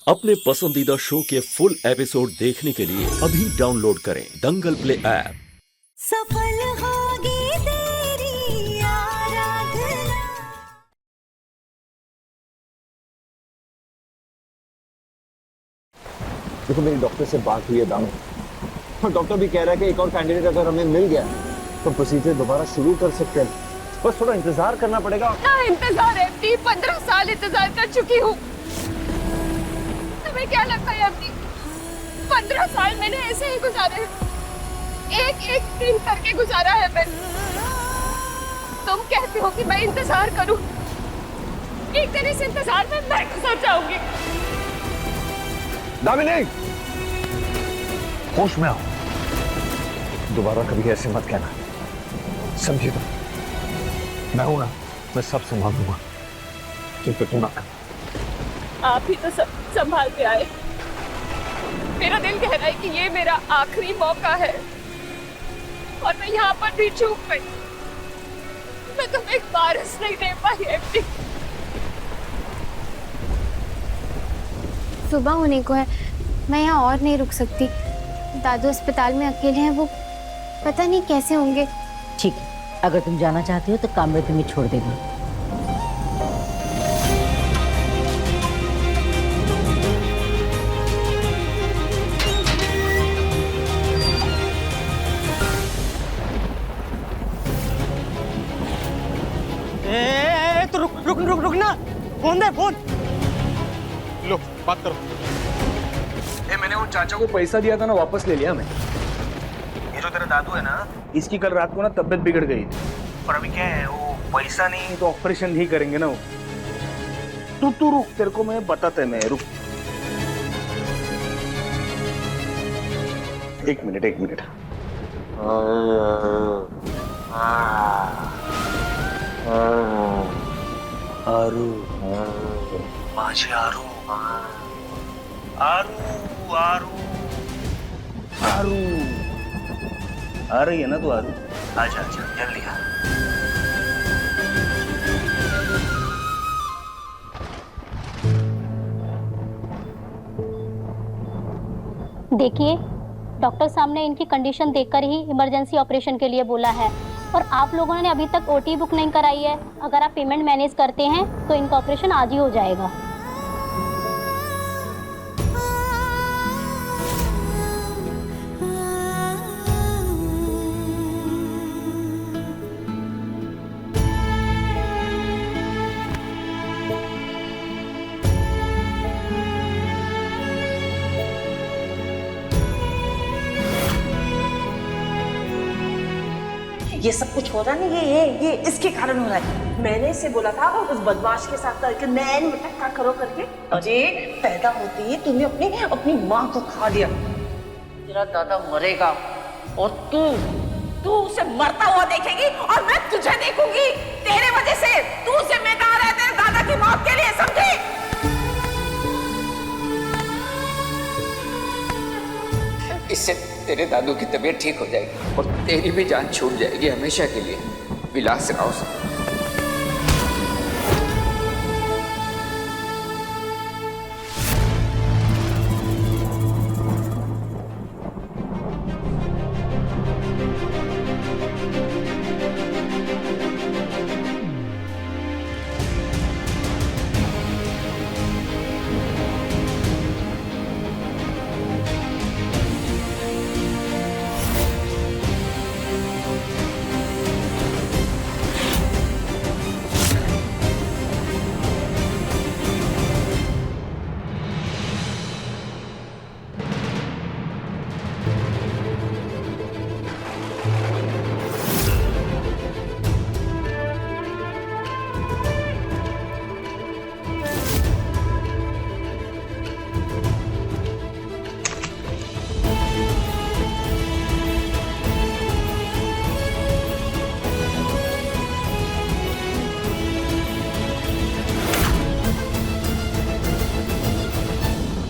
अपने पसंदीदा शो के फुल एपिसोड देखने के लिए अभी डाउनलोड करें दंगल प्ले ऐप। सफल होगी तेरी आराधना। देखो मेरी डॉक्टर से बात हुई है दाम, और डॉक्टर भी कह रहा है कि एक और कैंडिडेट अगर हमें मिल गया तो प्रोसीजर दोबारा शुरू कर सकते हैं। बस थोड़ा इंतजार करना पड़ेगा। ना इंतजार है, 15 साल इंतजार कर चुकी हूँ। तुम्हें क्या लगता है अभी 15 साल मैंने ऐसे ही गुजारे, एक एक दिन करके गुजारा है मैंने। तुम कहते हो कि मैं इंतजार करूं, एक दिन इस इंतजार में मैं गुजर जाऊंगी। दामिनी, होश में आओ, दोबारा कभी ऐसे मत कहना, समझी? तो मैं हूं ना, मैं सब संभाल दूंगा, फिक्र तू ना कर। आप ही तो सब संभाल के आए। मेरा दिल कह रहा है कि ये मेरा आखिरी मौका है और मैं यहाँ पर भी चूक गई। मैं तुम्हें एक बारिश नहीं दे पाई एमडी। सुबह होने को है, मैं यहाँ और नहीं रुक सकती। दादू अस्पताल में अकेले हैं, वो पता नहीं कैसे होंगे। ठीक है, अगर तुम जाना चाहती हो तो कामरे तुम्हें छोड़ देगा। तो रुक ना, फोन दे, फोन लो बात करो। मैंने वो चाचा को पैसा दिया था ना, वापस ले लिया मैं। ये जो तेरा दादू है ना, इसकी कल रात को ना तबीयत बिगड़ गई थी, पर अभी क्या है, वो पैसा नहीं तो ऑपरेशन ही करेंगे ना वो। तू रुक, तेरे को मैं बताता है, मैं रुक। एक मिनट। आरू, माझी आरू, आरू, आरू, आरू आ रही है ना तू? आरू आजा जल्दी आ। देखिए, डॉक्टर साहब ने इनकी कंडीशन देखकर ही इमरजेंसी ऑपरेशन के लिए बोला है और आप लोगों ने अभी तक ओटी बुक नहीं कराई है। अगर आप पेमेंट मैनेज करते हैं तो इनका ऑपरेशन आज ही हो जाएगा। ये सब कुछ हो रहा नहीं, ये इसके कारण हो रहा है। मैंने इसे बोला था उस बदमाश के साथ करके नैन मटक्का करो करके। अरे पैदा होते ही तूने अपनी माँ को खा लिया। तेरा दादा मरेगा और तू उसे मरता हुआ देखेगी और मैं तुझे देखूंगी। तेरे वजह से तू जिम्मेदार है तेरे दादा की मौत के लिए, समझी? इससे तेरे दादू की तबीयत ठीक हो जाएगी और तेरी भी जान छूट जाएगी हमेशा के लिए। विलास राव से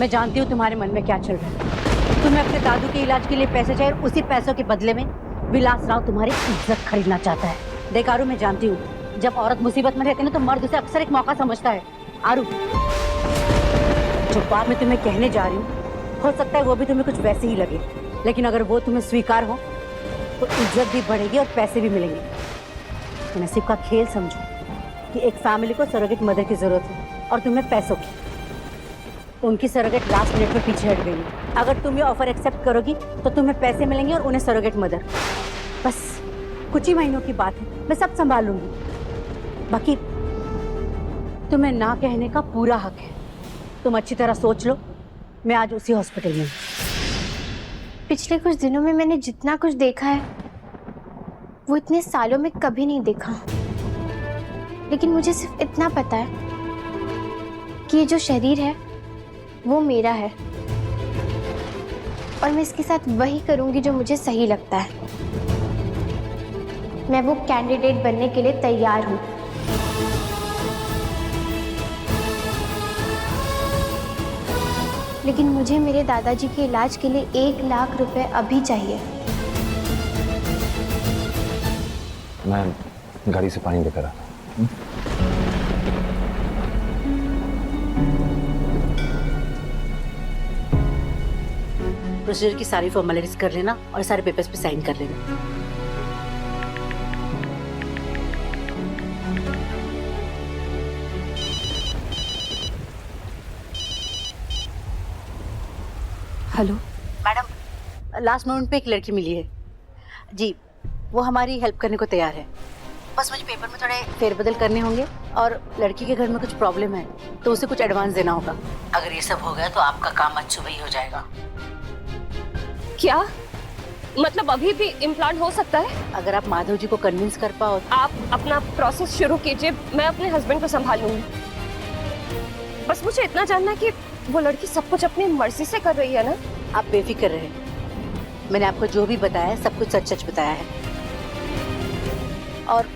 मैं जानती हूँ तुम्हारे मन में क्या चल रहा है। तुम्हें अपने दादू के इलाज के लिए पैसे चाहिए, उसी पैसों के बदले में विलास राव तुम्हारी इज्जत खरीदना चाहता है। देख आरू, मैं जानती हूँ जब औरत मुसीबत में रहती है ना तो मर्द उसे अक्सर एक मौका समझता है। आरू, जो बात मैं तुम्हें कहने जा रही हूँ हो सकता है वो भी तुम्हें कुछ वैसे ही लगे, लेकिन अगर वो तुम्हें स्वीकार हो तो इज्जत भी बढ़ेगी और पैसे भी मिलेंगे। तो नसीब का खेल समझो कि एक फैमिली को सरोगेट मदर की जरूरत है और तुम्हें पैसों की। उनकी सरोगेट लास्ट मिनट में पीछे हट गई है। अगर तुम ये ऑफर एक्सेप्ट करोगी तो तुम्हें पैसे मिलेंगे और उन्हें सरोगेट मदर। बस कुछ ही महीनों की बात है, मैं सब संभाल लूंगी। बाकी तुम्हें ना कहने का पूरा हक है। तुम अच्छी तरह सोच लो, मैं आज उसी हॉस्पिटल में हूँ। पिछले कुछ दिनों में मैंने जितना कुछ देखा है वो इतने सालों में कभी नहीं देखा। लेकिन मुझे सिर्फ इतना पता है कि ये जो शरीर है वो मेरा है और मैं इसके साथ वही करूंगी जो मुझे सही लगता है। मैं वो कैंडिडेट बनने के लिए तैयार हूँ। लेकिन मुझे मेरे दादाजी के इलाज के लिए 1 लाख रुपए अभी चाहिए। मैं गाड़ी से पानी लेकर आता हूँ। प्रोसीजर की सारी फॉर्मेलिटीज कर लेना और सारे पेपर्स पे साइन कर लेना। हेलो मैडम, लास्ट मोमेंट पे एक लड़की मिली है जी, वो हमारी हेल्प करने को तैयार है। बस मुझे पेपर में थोड़े फेरबदल करने होंगे और लड़की के घर में कुछ प्रॉब्लम है तो उसे कुछ एडवांस देना होगा। अगर ये सब हो गया तो आपका काम आज सुबह ही हो जाएगा। क्या मतलब अभी भी इम्प्लांट हो सकता है? अगर आप माधव जी को कन्विंस कर पाओ। आप अपना प्रोसेस शुरू कीजिए, मैं अपने हस्बैंड को संभाल लूंगी। बस मुझे इतना जानना है कि वो लड़की सब कुछ अपनी मर्जी से कर रही है ना? आप बेफिक्र रहे, मैंने आपको जो भी बताया है सब कुछ सच सच बताया है और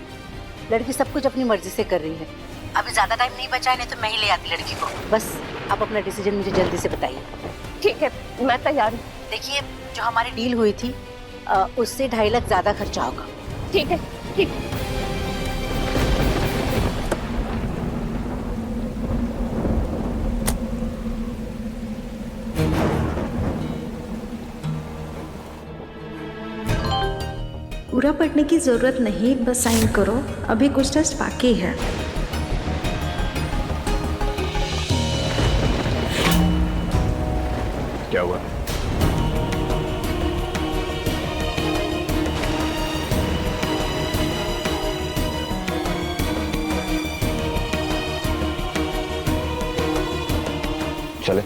लड़की सब कुछ अपनी मर्जी से कर रही है। अभी ज्यादा टाइम नहीं बचा है, नहीं तो मैं ही ले आती लड़की को। बस आप अपना डिसीजन मुझे जल्दी से बताइए। ठीक है, मैं तैयार हूँ। देखिए, जो हमारी डील हुई थी उससे 2.5 लाख ज्यादा खर्चा होगा। ठीक है, ठीक। पूरा पढ़ने की जरूरत नहीं, बस साइन करो, अभी कुछ टेस्ट बाकी है। क्या हुआ? चले,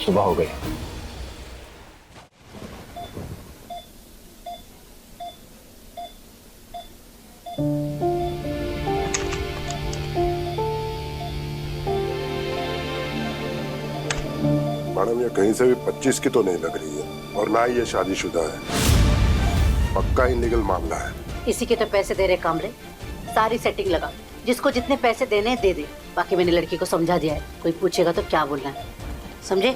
सुबह हो गई। मैडम, ये कहीं से भी 25 की तो नहीं लग रही है और ना ही ये शादीशुदा है। पक्का इलीगल मामला है। इसी के तो पैसे दे रहे कामरे, सारी सेटिंग लगा, जिसको जितने पैसे देने दे दे। बाकी मैंने लड़की को समझा दिया है, कोई पूछेगा तो क्या बोलना है, समझे?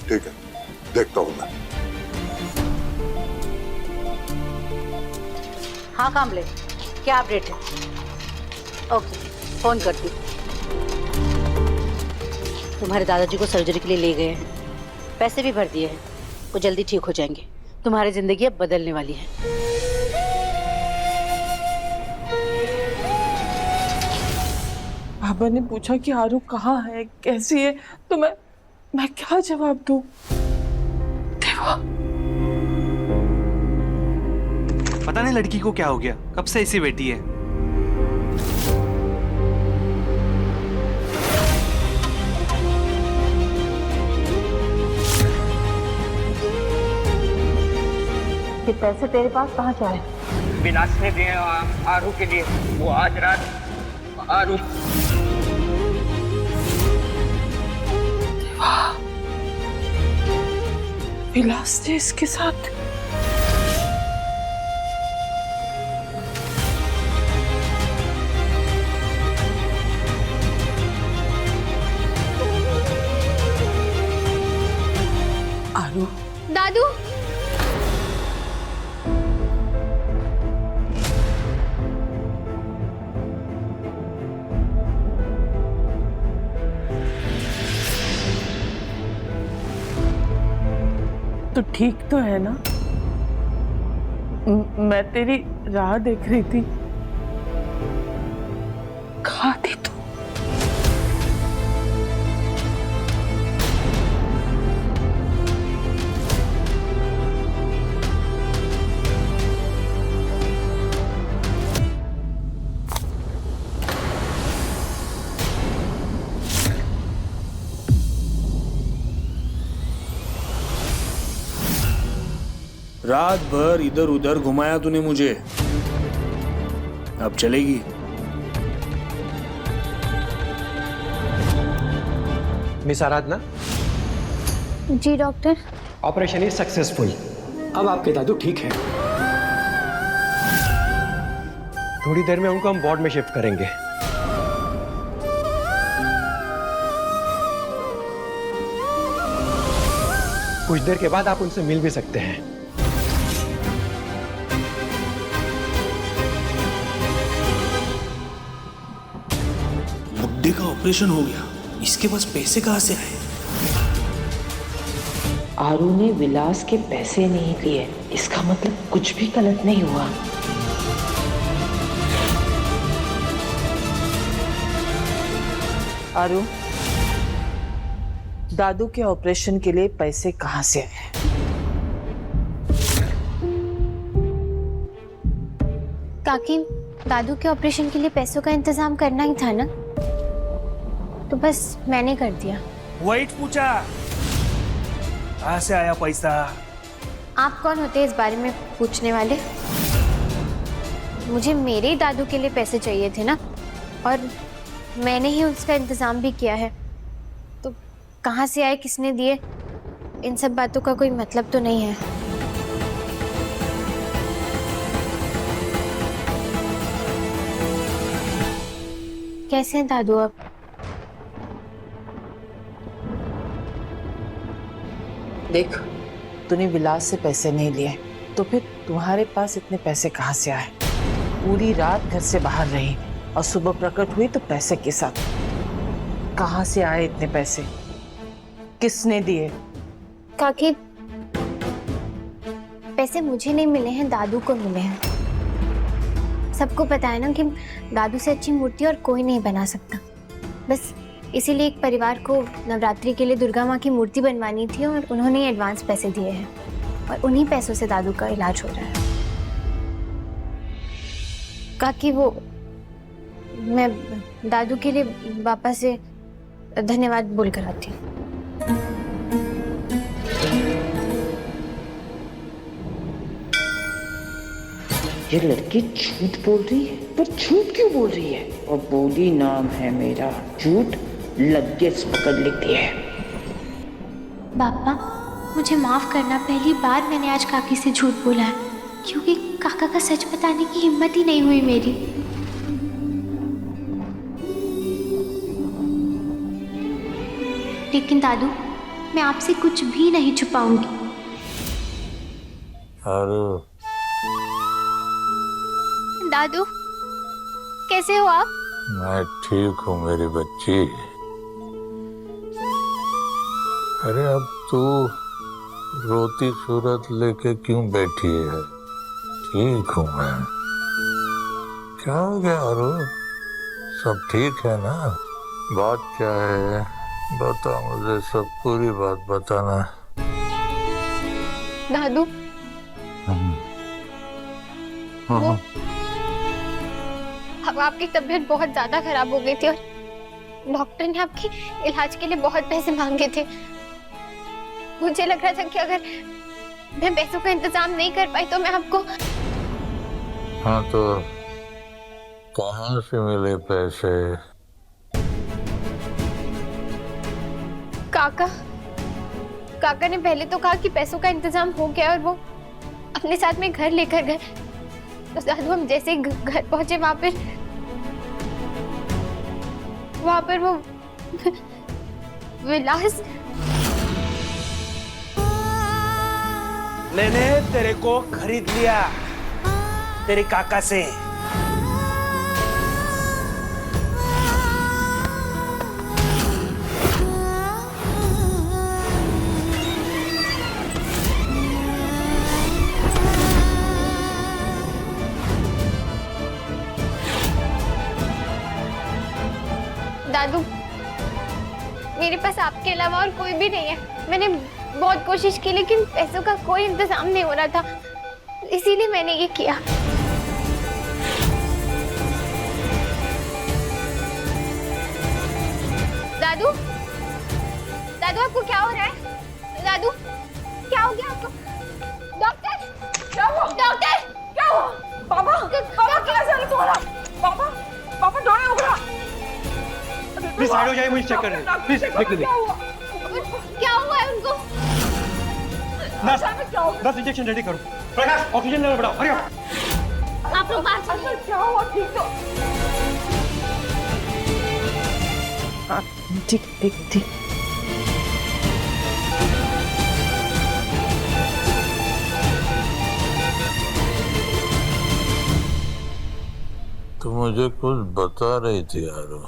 ठीक है, देखता हूँ मैं। हाँ कामले, क्या अपडेट है? ओके, फोन करती हूँ। तुम्हारे दादाजी को सर्जरी के लिए ले गए हैं, पैसे भी भर दिए हैं, वो जल्दी ठीक हो जाएंगे। तुम्हारी जिंदगी अब बदलने वाली है। बाबा ने पूछा कि आरू कहाँ है, कैसी है, तो मैं क्या जवाब दूं? देवा, पता नहीं लड़की को क्या हो गया, कब से ऐसी बैठी है। ये पैसे तेरे पास कहाँ से आए? विलास ने दिए आरू के लिए। वो आज रात आरू। विलास ने इसके साथ आरू। दादू, तू ठीक तो है ना? मैं तेरी राह देख रही थी। कहाँ थी तू? रात भर इधर उधर घुमाया तूने मुझे, अब चलेगी? मिस आराधना, जी डॉक्टर। Operation is successful. अब आपके दादू ठीक है। थोड़ी देर में उनको हम वार्ड में शिफ्ट करेंगे। कुछ देर के बाद आप उनसे मिल भी सकते हैं। बुड्ढे का ऑपरेशन हो गया, इसके पास पैसे कहां से आए? आरू ने विलास के पैसे नहीं लिए, इसका मतलब कुछ भी गलत नहीं हुआ। आरू, दादू के ऑपरेशन के लिए पैसे कहाँ से आए? काकी, दादू के ऑपरेशन के लिए पैसों का इंतजाम करना ही था ना, तो बस मैंने कर दिया। वेट पूछा, कहाँ से आया पैसा? आप कौन होते हैं इस बारे में पूछने वाले? मुझे मेरे दादू के लिए पैसे चाहिए थे ना, और मैंने ही उसका इंतजाम भी किया है। तो कहाँ से आए, किसने दिए, इन सब बातों का कोई मतलब तो नहीं है। कैसे हैं दादू आप? देख, तूने विलास से पैसे नहीं लिए, तो फिर तुम्हारे पास इतने पैसे कहाँ से आए? पूरी रात घर से बाहर रही और सुबह प्रकट हुई तो पैसे के साथ। कहाँ से आए इतने पैसे? किसने दिए? काकी, पैसे मुझे नहीं मिले हैं, दादू को मिले हैं। सबको पता है ना कि दादू से अच्छी मूर्ति और कोई नहीं बना सकता। बस इसीलिए एक परिवार को नवरात्रि के लिए दुर्गा माँ की मूर्ति बनवानी थी और उन्होंने एडवांस पैसे दिए हैं, और उन्हीं पैसों से दादू का इलाज हो रहा है। काकी, वो मैं दादू के लिए वापस से धन्यवाद बोल कर आती हूँ। ये लड़की झूठ बोल रही है, पर झूठ क्यों बोल रही है? और बोली नाम है मेरा, झूठ लगेज पकड़ लेती है। पापा, मुझे माफ करना, पहली बार मैंने आज काकी से झूठ बोला है, क्योंकि काका का सच बताने की हिम्मत ही नहीं हुई मेरी। लेकिन दादू, मैं आपसे कुछ भी नहीं छुपाऊंगी। दादू, कैसे हो आप? मैं ठीक हूँ मेरी बच्ची। अरे अब तू रोती सूरत लेके क्यों बैठी है? ठीक हूँ मैं। क्या हो गया आरू? सब ठीक है ना? बात क्या है? बता मुझे, सब पूरी बात बताना। दादू, हाँ। अब आपकी तबीयत बहुत ज्यादा खराब हो गई थी और डॉक्टर ने आपके इलाज के लिए बहुत पैसे मांगे थे। मुझे लग रहा था कि अगर मैं पैसों का इंतजाम नहीं कर पाई तो मैं आपको। हाँ, तो कहाँ से मिले पैसे? काका ने पहले तो कहा कि पैसों का इंतजाम हो गया और वो अपने साथ में घर लेकर गए। तो दादू, हम जैसे ही घर पहुंचे, वहां पर वो विलास। मैंने तेरे को खरीद लिया तेरे काका से। पास आपके अलावा और कोई भी नहीं है। मैंने बहुत कोशिश की लेकिन पैसों का कोई इंतजाम नहीं हो रहा था, इसीलिए मैंने ये किया। दादू, दादू आपको क्या हो रहा है? दादू क्या हो गया आपको? डॉक्टर, क्या हुआ? डॉक्टर क्या हुआ? पापा, पापा कैसा है तुम्हारा? पापा, पापा डोरे उगला। प्लीज साइड हो जाइए, मुझे चेक करने दीजिए। प्लीज देख लीजिए। क्या हुआ है उनको? बस इंजेक्शन रेडी करो। प्रकाश ऑक्सीजन लेवल बढ़ाओ, हरी आप। आप लोग बाहर चलिए। क्या हुआ? ठीक तो? हाँ, ठीक ठीक ठीक। तो मुझे कुछ बता रही थी यारो।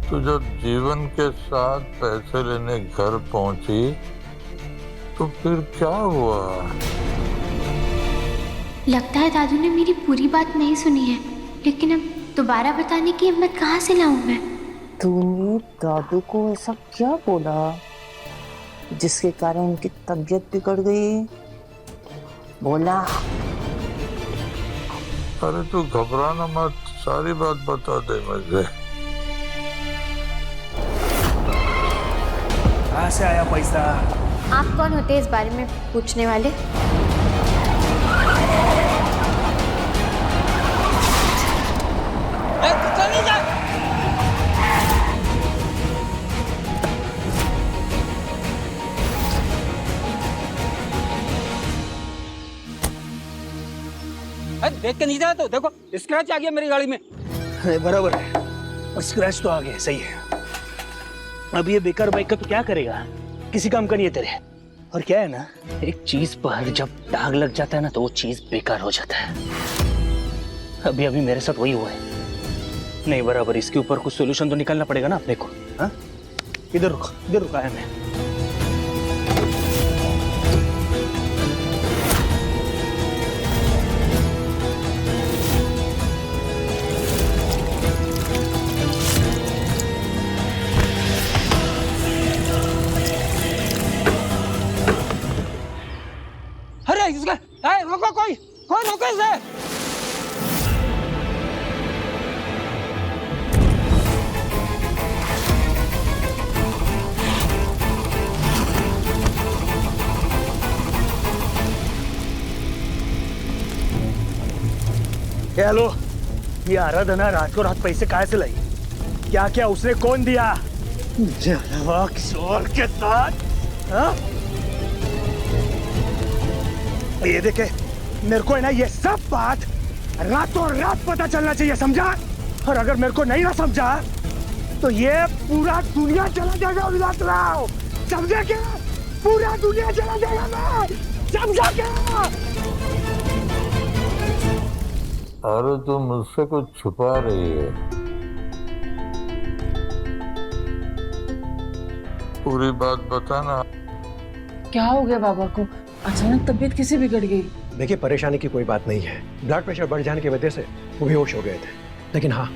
तो जब जीवन के साथ पैसे लेने घर पहुंची तो फिर क्या हुआ? लगता है दादू ने मेरी पूरी बात नहीं सुनी है, लेकिन अब दोबारा बताने की हिम्मत कहाँ से लाऊं मैं? तूने दादू को ऐसा क्या बोला जिसके कारण उनकी तबीयत बिगड़ गई? बोला। अरे तू घबराना मत, सारी बात बता दे मुझे। कहाँ से आया पैसा? आप कौन होते हैं इस बारे में पूछने वाले? चली जा। देख के नहीं जा तो देखो स्क्रैच आ गया मेरी गाड़ी में। अरे बराबर है, और स्क्रैच तो आ गया, सही है। अब ये बेकार बाइक का तो क्या करेगा, किसी काम का नहीं है तेरे। और क्या है ना, एक चीज पर जब दाग लग जाता है ना तो वो चीज बेकार हो जाता है। अभी अभी मेरे साथ वही हुआ है। नहीं बराबर, इसके ऊपर कुछ सोल्यूशन तो निकालना पड़ेगा ना अपने को। हाँ, इधर रुका है मैं। रोको, कोई रोको इसे। हेलो, ये आराधना रात को रात पैसे कहाँ से लाई? क्या क्या उसने कौन दिया? मुझे अलावा किसी और के साथ? हाँ? ये देखे, मेरे को है ना ये सब बात रातों रात पता चलना चाहिए, समझा? और अगर मेरे को नहीं ना समझा तो ये पूरा दुनिया चला जाएगा विलासराव, समझा क्या? पूरा दुनिया चला जाएगा मैं, समझा क्या? अरे तुम मुझसे कुछ छुपा रही है, पूरी बात बताना। क्या हो गया बाबा को? अचानक तबीयत कैसे बिगड़ गई? देखिए, परेशानी की कोई बात नहीं है, ब्लड प्रेशर बढ़ जाने की वजह से वो बेहोश हो गए थे। लेकिन हाँ,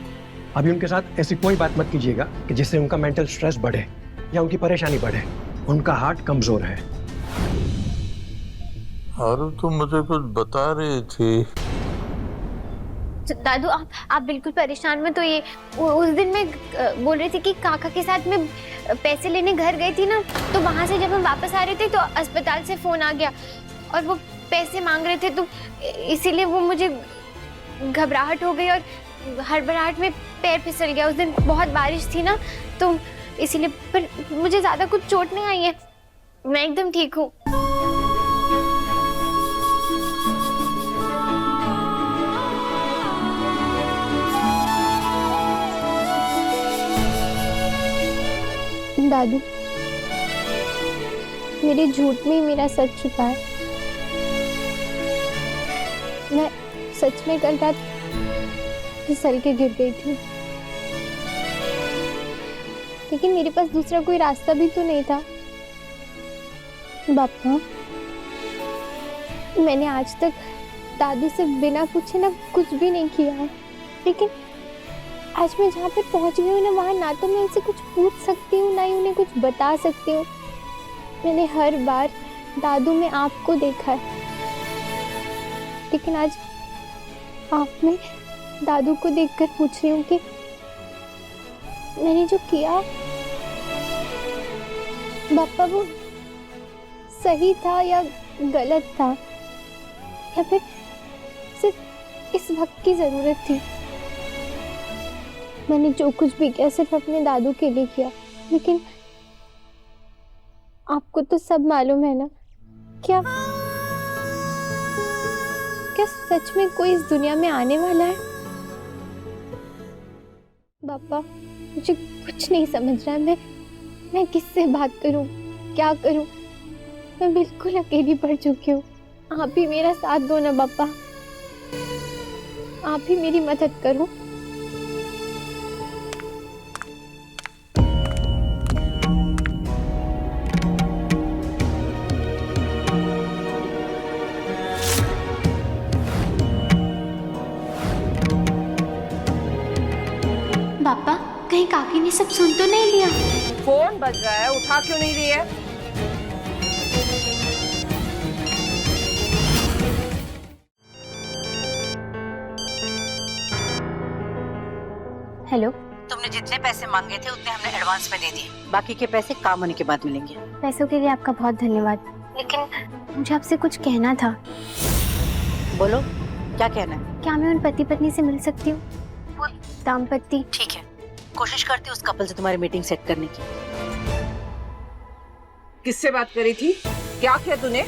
अभी उनके साथ ऐसी कोई बात मत कीजिएगा कि जिससे उनका मेंटल स्ट्रेस बढ़े या उनकी परेशानी बढ़े। उनका हार्ट कमजोर है। अरे तुम मुझे कुछ बता रही थी। दादू, आप बिल्कुल परेशान मत होइए। उस दिन मैं बोल रही थी कि काका के साथ मैं पैसे लेने घर गई थी ना, तो वहां से जब हम वापस आ रहे थे तो अस्पताल से फोन आ गया और वो पैसे मांग रहे थे, तो इसीलिए वो मुझे घबराहट हो गई और हड़बड़ाहट में पैर फिसल गया। उस दिन बहुत बारिश थी ना, तो इसीलिए। पर मुझे ज्यादा कुछ चोट नहीं आई है, मैं एकदम ठीक हूँ। दादू, मेरे झूठ में ही मेरा सच छुपा है। मैं सच में कल रात फिसल के गिर गई थी, लेकिन मेरे पास दूसरा कोई रास्ता भी तो नहीं था। बापा, मैंने आज तक दादी से बिना पूछे ना कुछ भी नहीं किया है, लेकिन आज मैं जहाँ पर पहुँच गई हूँ ना, वहाँ ना तो मैं उनसे कुछ पूछ सकती हूँ, ना ही उन्हें कुछ बता सकती हूँ। मैंने हर बार दादू में आपको देखा है, लेकिन आज आप में दादू को देखकर पूछ रही हूँ कि मैंने जो किया पापा वो सही था या गलत था, या फिर सिर्फ इस वक्त की जरूरत थी। मैंने जो कुछ भी किया सिर्फ अपने दादू के लिए किया, लेकिन आपको तो सब मालूम है ना। क्या सच में कोई इस दुनिया में आने वाला है? पापा मुझे कुछ नहीं समझ रहा है। मैं किससे बात करूं, क्या करूं? मैं बिल्कुल अकेली पड़ चुकी हूँ। आप ही मेरा साथ दो ना पापा, आप ही मेरी मदद करो। पापा कहीं काकी ने सब सुन तो नहीं लिया? फोन बज रहा है, उठा क्यों नहीं रही है? हेलो, तुमने जितने पैसे मांगे थे उतने हमने एडवांस में दे दिए, बाकी के पैसे काम होने के बाद मिलेंगे। पैसों के लिए आपका बहुत धन्यवाद, लेकिन मुझे आपसे कुछ कहना था। बोलो, क्या कहना है? क्या मैं उन पति पत्नी से मिल सकती हूँ? वो दाम्पत्य। ठीक है, कोशिश करती हूँ उस कपल से तुम्हारी मीटिंग सेट करने की। किससे बात करी थी? क्या किया तूने?